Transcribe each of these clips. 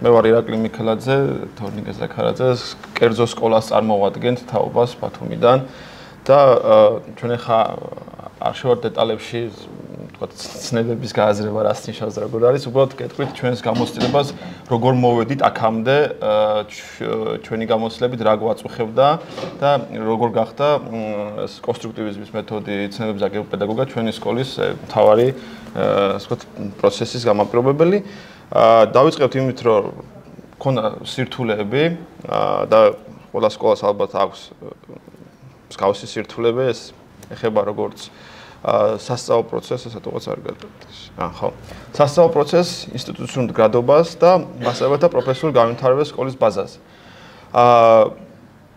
მე ვარ ირაკლი მიქელაძე, თორნიკე ზაქარაძე, კერძო სკოლას წარმოვადგენთ თაობას ბათუმიდან და ჩვენ ახლა არ შევარ დეტალებში, თქვა ცნებების გააზრება რას ნიშნავს და როგორ არის, უბრალოდ გეტყვით ჩვენს გამოცდილებას, როგორ მოვედით აქამდე ჩვენი გამოცდილებით რა გვაწუხებდა და როგორ გახდა ეს კონსტრუქტივიზმის მეთოდი ცნებების აგებულ პედაგოგად ჩვენი სკოლის მთავარი ასე ვთქვათ პროცესის გამაპირობებელი. დავიწყებთ იმით, რომ მქონდა სირთულეები და ყველა სკოლას ალბათ აქვს მსგავსი სირთულეები, ეს ეხება როგორც სასწავლო პროცესს, ასე თუნდაც არ გადადის. ხო. სასწავლო პროცესს, ინსტიტუციურ მდგრადობას და მასწავლებელთა პროფესიულ განვითარებას სკოლის ბაზაზე.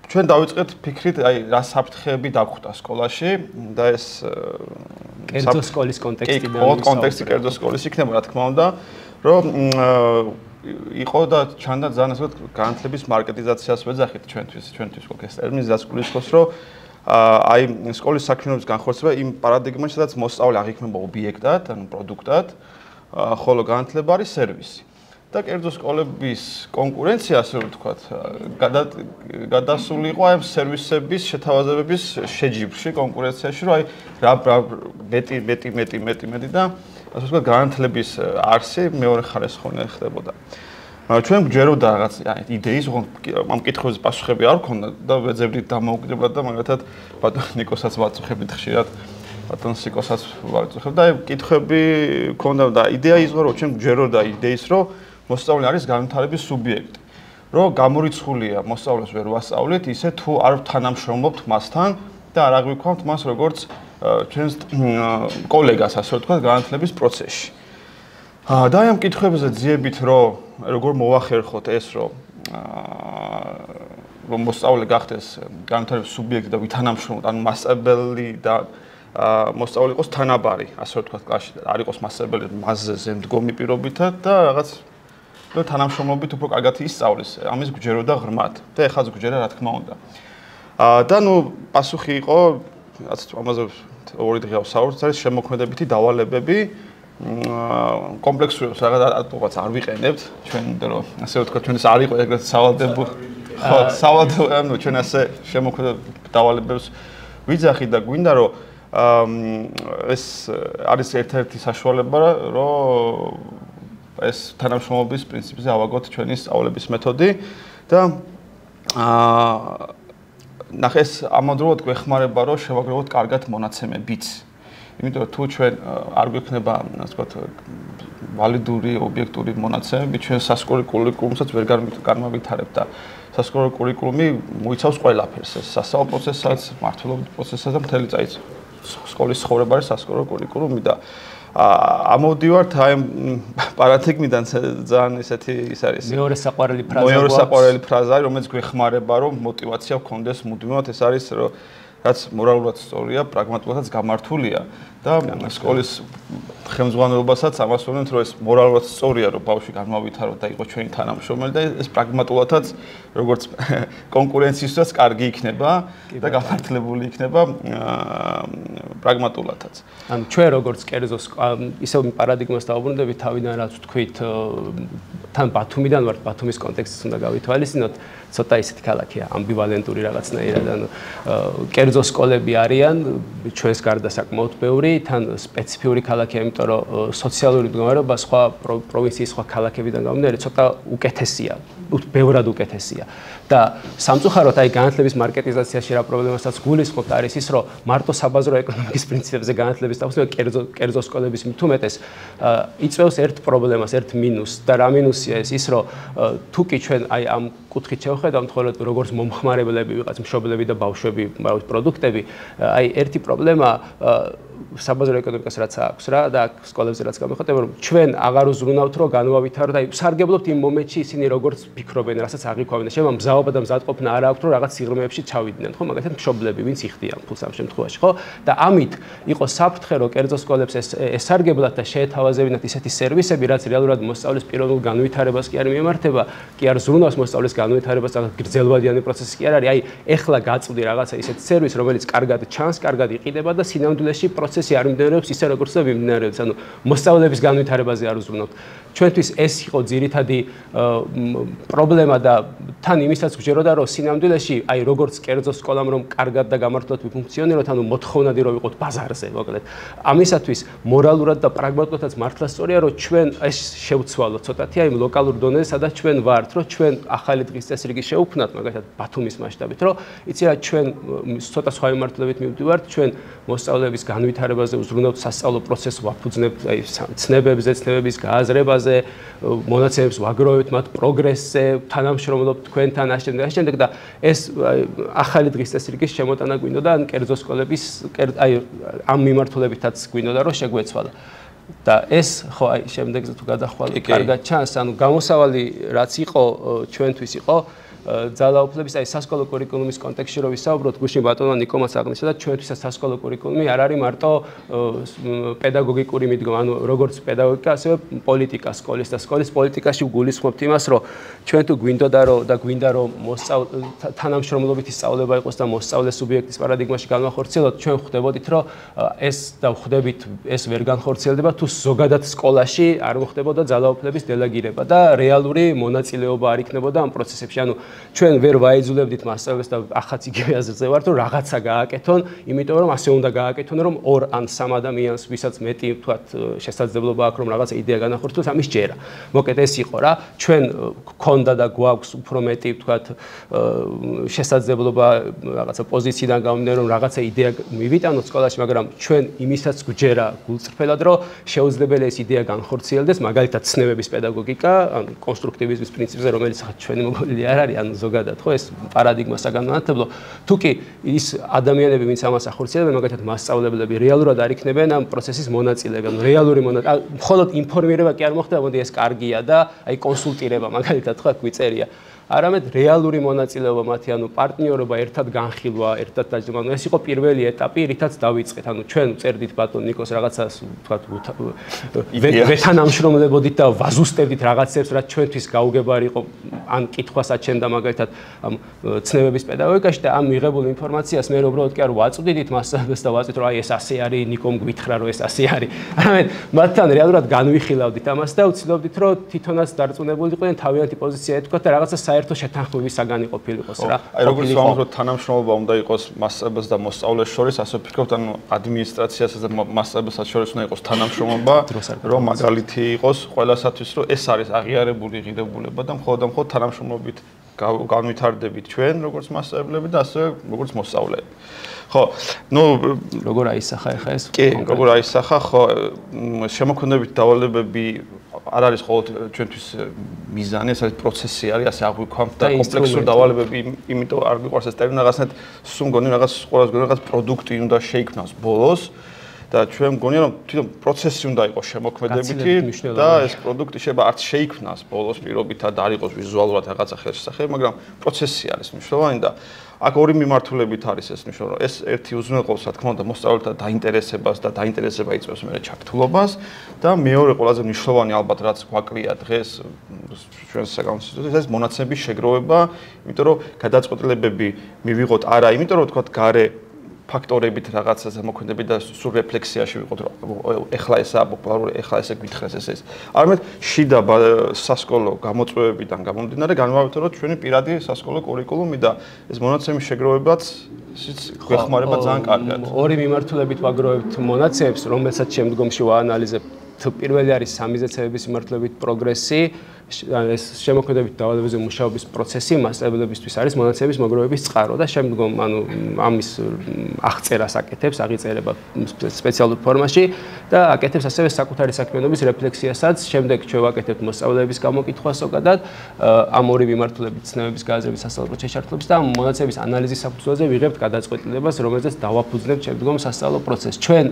ჩვენ დავიწყეთ ფიქრით, აი რა საფრთხეები დაგვხვდა სკოლაში და ეს კერძო სკოლის კონტექსტიდან. კი, კონტექსტი კერძო სკოლის იქნება, რა თქმა უნდა, რომ იყო და ჩანდა ძალიან ასე ვთქვათ, განათლების მარკეტიზაციას ვეძახით ჩვენთვის ეს ტერმინი რაც გულისხმობს, რომ აი სკოლის საქმიანობის განხორციელება იმ პარადიგმაში, სადაც მოსწავლე აღიქმება ობიექტად, ანუ პროდუქტად, ხოლო განათლება არის სერვისი. და კერძო სკოლების კონკურენცია, ასე ვთქვათ, გადასული იყო აი სერვისების შეთავაზებების შეჯიბრში, კონკურენციაში, რომ აი რა მეტი და ასე ვთქვათ, განათლების არსი მეორე ხარისხოვანი ხდებოდა. ჩვენ გვჯეროდა რაღაც იდეის, ამ კითხვებზე პასუხები არ ქონდა და ვეძებდით დამოუკიდებლად და მაგალითად ბატონ ნიკოსაც ვაწუხებით ხშირად, ბატონ სიკოსაც ვაწუხებთ და აი კითხვები ქონდა და იდეა ის რომ ჩვენ გვჯეროდა იდეის, რომ მოსწავლე არის განვითარების სუბიექტი. რომ გამორიცხულია მოსწავლეს ვერ ვასწავლეთ, ისე თუ არ თანამშრომლობთ მასთან და არ აღვიქვამთ მას როგორც ჩვენს კოლეგას, ასე ვთქვათ, განათლების პროცესში. და ამ კითხვებზე ძიებით, რომ როგორ მოახერხოთ ეს, რომ მოსწავლე გახდეს განათლების სუბიექტი და ვითანამშრომლოთ, ანუ მასწავლებელი და მოსწავლე იყოს თანაბარი, ასე ვთქვათ, კლასში არ იყოს მასწავლებელი მასზე ზემდგომი პირობითად და რაღაც თანამშრომლობით უფრო კარგად ისწავლის, ამის გვჯეროდა ღრმად და ეხაც გვჯერა, რა თქმა უნდა. და ნუ პასუხი იყო, რაც ამაზე ორი დღეა ვსაუბრობთ, არის შემოქმედებითი დავალებები, კომპლექსურებს რაღაც არ ვიყენებთ, ჩვენ რომ ასე ვთქვათ, ჩვენ ეს არ იყო ეგრეთ სავალდებო, ხო, სავალდებო, ანუ ჩვენ ასე შემოქმედებითი დავალებებს ვიძახით და გვინდა რომ ეს არის ერთ-ერთი საშუალება, რომ ეს თანამშრომლობის პრინციპზე ავაგოთ ჩვენი სწავლების მეთოდი და ნახეს ამავდროულად გვეხმარება, რომ შევაგროვოთ კარგად მონაცემებიც. იმიტომ რომ თუ ჩვენ არ გვექნება, ასე ვთქვათ, ვალიდური, ობიექტური მონაცემები, ჩვენ სასკოლო კურიკულუმსაც ვერ განმავითარებთ და სასკოლო კურიკულუმი მოიცავს ყველაფერს, ეს სასწავლო პროცესსაც, მმართველობის პროცესსაც და მთელი წაიც სკოლის ცხოვრება არის სასკოლო კურიკულუმი და ამოვდივართ აი პარადიგმიდან ძალიან ესეთი ის არის. მეორე საყვარელი ფრაზა არის, რომელიც გვეხმარება, რომ мотиваცია გქონდეს მუდმივად, ეს არის, რომ რაც მორალურად სწორია, პრაგმატულადაც გამართულია და სკოლის ხელმძღვანელობასაც ამას ვუწევთ, რომ ეს მორალურად სწორია, რომ ბავშვი განმავითაროთ და იყოს ჩვენი თანამშრომელი და ეს პრაგმატულადაც როგორც კონკურენციისთვისაც კარგი იქნება და გამართლებული იქნება პრაგმატულადაც. ანუ ჩვენ როგორც კერძო ისევ პარადიგმას დავუბრუნდებით თავიდან რაც ვთქვით, თან ბათუმიდან ვართ, ბათუმის კონტექსტს უნდა გავითვალისწინოთ, ცოტა ისეთი ქალაქია, ამბივალენტური რაღაცნაირად, ანუ კერძო სკოლები არიან ჩვენს გარდა საკმაოდ ბევრი, თან სპეციფიური ქალაქია, იმიტომ რომ სოციალური მდგომარეობა სხვა პროვინციის სხვა ქალაქებიდან გამომდინარე ცოტა უკეთესია, ბევრად უკეთესია. და სამწუხაროდ აი განათლების მარკეტიზაციაში რა პრობლემასაც გულისხმობთ არის ის, რომ მარტო საბაზრო ეკონომიკის პრინციპებზე განათლების დაუსრულება კერძო სკოლების მით უმეტეს იწვევს ერთ პრობლემას, ერთ მინუსს და რა მინუსია ის, რომ თუ კი ჩვენ აი ამ კუთხით შევხედავთ, ხოლო როგორც მომხმარებლები ვიყავთ, მშობლები და ბავშვები, პროდუქტები, აი ერთი პრობლემა საბაზრო ეკონომიკას რაც აქვს რა და სკოლებზე რაც გამიხატება, რომ ჩვენ აღარ უზრუნავთ, რომ განვავითაროთ, აი სარგებლობთ იმ მომენტში ისინი როგორც ფიქრობენ, რასაც აღიქვამენ და შემამ მზაობა და მზადყოფნა არ აქვს, რომ რაღაც სიღრმეებში ჩავიდნენ, ხო, მაგალითად მშობლები, ვინც იხდიან ფულს ამ შემთხვევაში, ხო? და ამით იყო საფრთხე, რომ კერძო სკოლებს ესარგებლათ და შეეთავაზებინათ ისეთი სერვისები, რაც რეალურად მოსწავლის პიროვნულ განვითარებას კი არ მიემართება, კი არ ზრუნავს მოსწავლის განვითარებას და გრძელვადიანი პროცესი კი არ არის. აი, ეხლა გაწვდი რაღაცა ისეთი სერვისი, რომელიც კარგად ჩანს, კარგად იყიდება და სინამდვილეში პროცესი არ მიმდინარეობს ისე როგორც და მიმდინარეობს. ანუ მოსწავლეების განვითარებაზე არ უზრუნავთ. ჩვენთვის ეს იყო ძირითადი პრობლემა და თან იმისაც გვჯეროდა რომ სინამდვილეში აი როგორც კერძო სკოლამ რომ კარგად და გამართულად ვიფუნქციონიროთ, ანუ მოთხოვნადი რომ ვიყოთ ბაზარზე, მოკლედ. ამისათვის მორალურად და პრაგმატულად მართლა სწორია რომ ჩვენ ეს შევცვალოთ ცოტათი აი ლოკალურ დონეზე, სადაც ჩვენ ვართ, რომ ჩვენ ახალი დღის წესრიგი შევქმნათ, მაგალითად ბათუმის მასშტაბით, რომ იცი რა ჩვენ ცოტა სხვა მიმართულებით მივდივართ, ჩვენ მოსწავლეების განვითარებაზე უზრუნავთ სასწავლო პროცესს, ვაფუძნებთ აი ცნებებზე, ცნებების გააზრებაზე, მონაცემებს ვაგროვებთ მათ პროგრესზე, თანამშრომლობთ თქვენთან ამავდროულად და ეს ახალი დღის წესრიგის შემოტანა გვინდოდა ან კერძო სკოლების აი ამ მიმართულებითაც გვინდოდა რომ შეგვეცვალა. და ეს ხო აი შემდეგზე თუ გადახვალ კარგად ჩანს, ანუ გამოსავალი რაც იყო ჩვენთვის იყო ძალაუფლების აი სასკოლო კურიკულუმის კონტექსტში რო ვისაუბროთ, გუშინ ბატონმა ნიკომაც აღნიშნა და ჩვენთვისაც სასკოლო კურიკულუმი არ არის მარტო პედაგოგიკური მიდგომა, ანუ როგორც პედაგოგიკა, ასევე პოლიტიკა სკოლის და სკოლის პოლიტიკაში გულისხმობთ იმას, რომ ჩვენ თუ გვინდოდა და გვინდა რომ თანამშრომლობითი სწავლება იყოს და მოსწავლე სუბიექტის პარადიგმაში განვახორციელოთ, ჩვენ ხვდებოდით, რომ ეს და ხვდებით ეს ვერ განხორციელდება თუ ზოგადად სკოლაში არ მოხდებოდა ძალაუფლების დელეგირება და რეალური მონაწილეობა არ იქნებოდა ამ პროცესებში. ანუ ჩვენ ვერ ვაიძულებდით მასწავლებლებს და ახაც იგივე აზრზე ვართ, რომ რაღაცა გააკეთონ, იმიტომ რომ ასე უნდა გააკეთონ, რომ 2 ან 3 ადამიანს, ვისაც მეტი ვთქვათ, შესაძლებლობა აქვს, რომ რაღაცა იდეა განახორციელოს, ამის ჯერა. მოკლედ ეს იყო რა. ჩვენ გქონდა და გვაქვს უფრო მეტი ვთქვათ, შესაძლებლობა რაღაცა პოზიციიდან გამომდინარე, რომ რაღაცა იდეა მივიტანოთ სკოლაში, მაგრამ ჩვენ იმისაც გვჯერა გულწრფელად, რომ შეუძლებელი ეს იდეა განხორციელდეს, მაგალითად ცნებების პედაგოგიკა, ან კონსტრუქტივიზმის პრინციპზე, რომელიც ჩვენი მოგონილი არ არის, ან ზოგადად ხო ეს პარადიგმა საგანმანათლებლო, თუკი ის ადამიანები, ვინც ამას ახორციელებენ, მაგალითად მასწავლებლები, რეალურად არ იქნებენ ამ პროცესის მონაწილეები, ანუ რეალური მხოლოდ ინფორმირება კი არ მოხდება, მოდი ეს კარგია და აი კონსულტირება მაგალითად ხო გვიწერია. არამედ რეალური მონაწილეობა მათი, ანუ პარტნიორობა, ერთად განხილვა, ერთად დაჯდომა. ეს იყო პირველი ეტაპი, რითაც დავიწყეთ. ანუ ჩვენ წერდით ბატონ ნიკოს რაღაცას, ვთქვათ, ვეთანამშრომლებოდით და ვაზუსტებდით რაღაცებს, რაც ჩვენთვის გაუგებარი იყო, ან კითხვას აჩენდა მაგალითად ამ ცნებების პედაგოგიკაში და ამ მიღებულ ინფორმაციას მე უბრალოდ კი არ ვაწვდიდით მასწავლებლებს და ვაწვდით, რომ აი ეს ასე არის, ნიკომ გვითხრა, რომ ეს ასე არის. არამედ მათთან რეალურად განვიხილავდით ამას და ვცდილობდით, რომ თვითონაც დარწმუნებულიყვნენ, თავიანთი პოზიცია ეთქვათ და რაღაცა საერთო შეთანხმების საგანი ყოფილიყოს რა. აი როგორც ვამბობთ, თანამშრომლობა უნდა იყოს მასწავლებელს და მოსწავლეს შორის, ასე ვფიქრობთ, ანუ ადმინისტრაციასა და მასწავლებელს შორის უნდა იყოს თანამშრომლობა, რომ მაგალითი იყოს ყველასათვის, რომ ეს არის აღიარებული ღირებულება და მხოლოდ თანამშრომლობით განვითარდებით ჩვენ, როგორც მასწავლებლები და ასევე როგორც მოსწავლეები. ხო, ნუ როგორ აისახა ახლა ეს? კი, როგორ აისახა, ხო, შემოქმედებით დავალებები არ არის მხოლოდ ჩვენთვის მიზანი, ეს არის პროცესი არის, ასე აღვიქვამთ და კომპლექსური დავალებები, იმიტომ არ მიყვარს ეს ტერმინი, რაღაცნაირად სულ მგონი რაღაც ყოველას მგონი რაღაც პროდუქტი უნდა შეიქმნას ბოლოს და ჩვენ მგონია რომ თვითონ პროცესი უნდა იყოს შემოქმედებითი და ეს პროდუქტი შეიძლება არც შეიქმნას ბოლოს პირობითად არ იყოს ვიზუალურად რაღაცა ხელშესახები, მაგრამ პროცესი არის მნიშვნელოვანი და აქ ორი მიმართულებით არის ეს მნიშვნელოვანი. ეს ერთი უზრუნველყოფს, რა თქმა უნდა, მოსწავლეთა დაინტერესებას და დაინტერესება იწვევს მე ჩართულობას და მეორე ყველაზე მნიშვნელოვანი ალბათ რაც გვაკლია დღეს ჩვენს საგანმანათლებლო ეს მონაცემების შეგროვება, იმიტომ რომ გადაწყვეტილებები მივიღოთ არა, იმიტომ რომ თქვა გარე ფაქტორებით რაღაცაზე მოქმედებით და სულ რეფლექსიაში ვიყოთ რომ ეხლა ესაა პოპულარული, ეხლა ესე გვითხრეს ეს. არამედ შიდა სასკოლო გამოწვევებიდან გამომდინარე განვავითაროთ ჩვენი პირადი სასკოლო კურიკულუმი და ეს მონაცემის შეგროვებაც გვეხმარება ძალიან კარგად. ორი მიმართულებით ვაგროვებთ მონაცემებს, რომელსაც შემდგომში ვაანალიზებთ. პირველი არის სამიზეცებების მიმართულებით პროგრესი, ეს შემოქმედებით დავალებებზე მუშაობის პროცესი მასწავლებლებისთვის არის მონაცემების მოგროვების წყარო და შემდგომ ანუ ამის აღწერას აკეთებს, აღიწერება სპეციალურ ფორმაში და აკეთებს ასევე საკუთარი საქმიანობის რეფლექსიასაც. შემდეგ ჩვენ ვაკეთებთ მოსწავლეების გამოკითხვას ზოგადად ამ ორი მიმართულებით ცნებების გააზრების სასწავლო პროცესში და ამ მონაცემების ანალიზის საფუძველზე ვიღებთ გადაწყვეტილებას, რომელზეც დავაფუძნებთ შემდგომ სასწავლო პროცესს. ჩვენ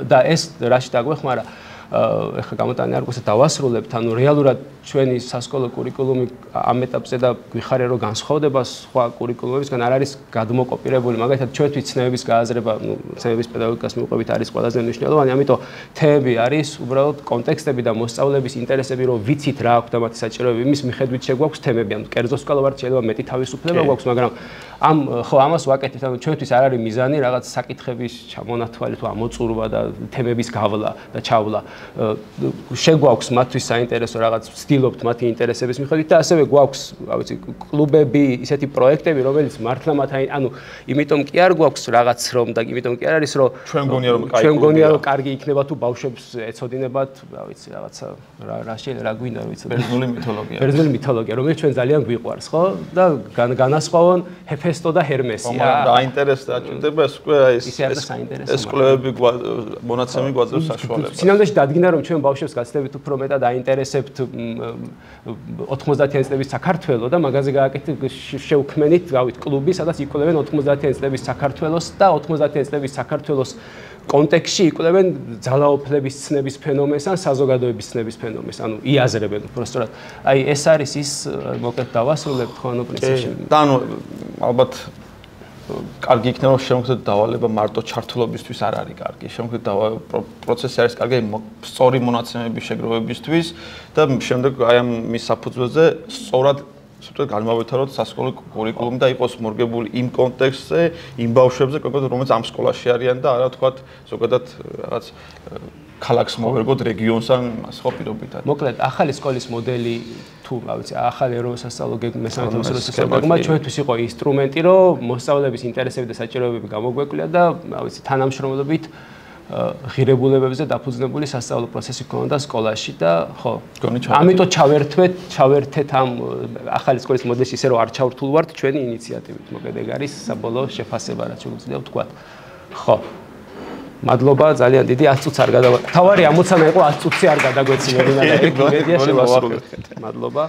და ეს რაში დაგვეხმარა ეხლა გამოტანი არ გვაქვს დავასრულებთ, ანუ რეალურად ჩვენი სასკოლო კურიკულუმი ამ ეტაპზე და გვიხარია რომ განსხვავდება სხვა კურიკულუმებისგან არ არის გადმოკოპირებული, მაგალითად ჩვენთვის ცნებების გააზრება, ცნებების პედაგოგიკას მიუყვებით არის ყველაზე მნიშვნელოვანი, ამიტომ თემები არის უბრალოდ კონტექსტები და მოსწავლების ინტერესები, რომ ვიცით რა აქვს და მათი საჭიროებები, იმის მიხედვით შეგვაქვს თემები, ანუ კერძო სკოლა ვართ, შეიძლება მეტი თავისუფლება გვაქვს, მაგრამ ამას ვაკეთებთ, ანუ ჩვენთვის არ არის მიზანი რაღაც საკითხების ჩამონათვალი თუ ამოწურვა და თემების გავლა და ჩავლა. შეგვაქვს მათთვის საინტერესო რაღაც ვცდილობთ მათი ინტერესების მიხედვით და ასევე გვაქვს, რა ვიცი, კლუბები, ისეთი პროექტები, რომელიც მართლა ანუ იმიტომ კი არ გვაქვს რაღაც რომ და იმიტომ კი არ არის რომ ჩვენ მგონია რომ კარგი იქნება თუ ბავშვებს ეცოდინებათ, რა ვიცი, რაღაცა რა შეიძლება რა გვინდა, რა ვიცი, ბერძნული მითოლოგია. ბერძნული მითოლოგია, რომელიც ჩვენ ძალიან გვიყვარს, ხო? და განასხვავონ ჰეფესტო და ჰერმესი. დაინტერესდა ჭირდება ეს უკვე ეს კვლევები მონაცემი გვაძლევს საშუალებას. სინამდვილეში დადგინდა რომ ჩვენ ბავშვებს გაცდებით უფრო მეტად აინტერესებთ 90-იანი წლების საქართველოს და მაგაზე გააკეთეთ შევქმენით, რავით, კლუბი, სადაც იკვლევენ 90-იანი წლების საქართველოს და 90-იანი წლების საქართველოს კონტექსტში იკვლევენ ძალაუფლების ცნების ფენომენს ან საზოგადოების ცნების ფენომენს, ანუ იაზრებენ უბრალოდ. აი ეს არის ის მოკლედ დავასრულებთ ხო ანუ პრინციპში. და ანუ ალბათ კარგი იქნება შემოგვიდეთ დავალება მარტო ჩართულობისთვის არ არის კარგი. შემოგვიდეთ პროცესი არის კარგი სწორი მონაცემების შეგროვებისთვის და შემდეგ აი ამ მის საფუძველზე სწორად განმავითაროთ სასკოლო კურიკულუმი და იყოს მორგებული იმ კონტექსტზე, იმ ბავშვებზე, რომელიც ამ სკოლაში არიან და არა თქვათ ზოგადად რაღაც ქალაქს მოვერგოთ რეგიონს ან სხვა პირობითად. მოკლედ, ახალი სკოლის მოდელი თუ, რა ვიცი, ახალი ეროვნულ სასწავლო მესამე მოსწავლეობა ჩვენთვის იყო ინსტრუმენტი, რომ მოსწავლეების ინტერესები და საჭიროებები გამოგვეკვლიათ და, რა ვიცი, თანამშრომლობით ღირებულებებზე დაფუძნებული სასწავლო პროცესი ქონდა სკოლაში და ხო. ამიტომ ჩავერთეთ ამ ახალი სკოლის მოდელში ისე რომ არ ჩავრთულ ვართ ჩვენი ინიციატივით. მოკლედ ეგ არის საბოლოო შეფასება, რაც შეგვიძლია ვთქვათ. ხო. მადლობა, ძალიან დიდი 10 წუთს არ თავარი ამოცანა იყო 10 წუთი არ გადაგვეცინებინა და ეგ იმედია შევასრულებთ. მადლობა.